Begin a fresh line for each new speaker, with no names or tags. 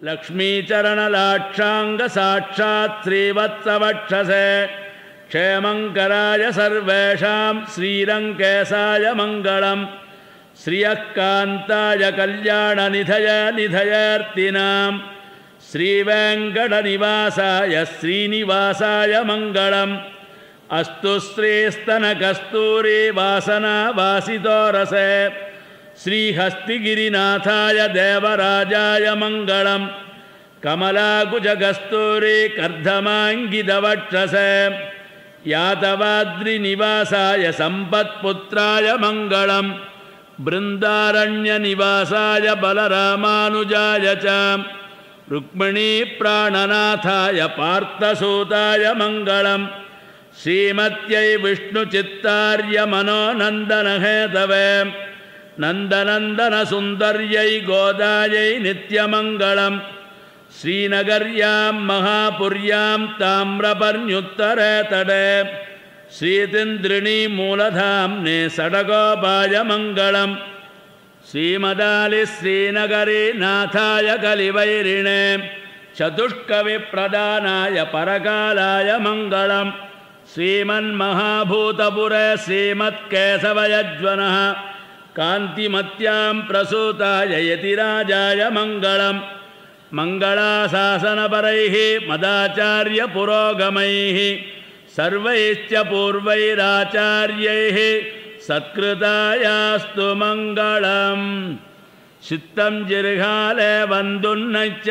लक्ष्मीचरणलाक्षांग साक्षात् श्रीवत्सवक्षसे क्षेमंकराय सर्वेषां श्रीरंकेशाय मंगलम् श्रियः कान्ताय कल्याणनिधय निधयर्तिनां श्रीवेङ्कटनिवासाय श्रीनिवासाय मंगलम् अस्तु श्रीस्तनकस्तूरी वासना वासितो रसे श्रीहस्तिगिरिनाथाय देवराजाय मंगलम् कमलाकुजकस्तूरी कर्धमाङ्गितवक्षसे यातवाद्रिनिवासाय सम्पत्पुत्राय मंगलम् बृन्दारण्यनिवासाय बलरामानुजाय च रुक्मिणीप्राणनाथाय पार्थसूताय मंगलम् श्रीमत्यै विष्णुचित्तार्य मनोनन्दनहेतवे नन्दनन्दनसुन्दर्यै गोदायै नित्यमङ्गलम् श्रीनगर्यां महापुर्यां ताम्रपर्ण्युत्तरे तटे श्रीतिन्द्रिणी मूलधाम्ने सडगोपाय मंगलम् श्रीमदालि श्रीनगरी नाथाय कलिवैरिणे चतुष्कविप्रदानाय परकालाय मंगलम् श्रीमन्महाभूतपुरे श्रीमत्केशवयज्वनः कान्तिमत्यां प्रसूताय यतिराजाय मंगलम् मंगलाशासनपरैः मदाचार्यपुरोगमैः सर्वैश्च पूर्वैराचार्यैः सत्कृतायास्तु मंगलम् चित्तं जिर्हाले वन्दुन्नच्च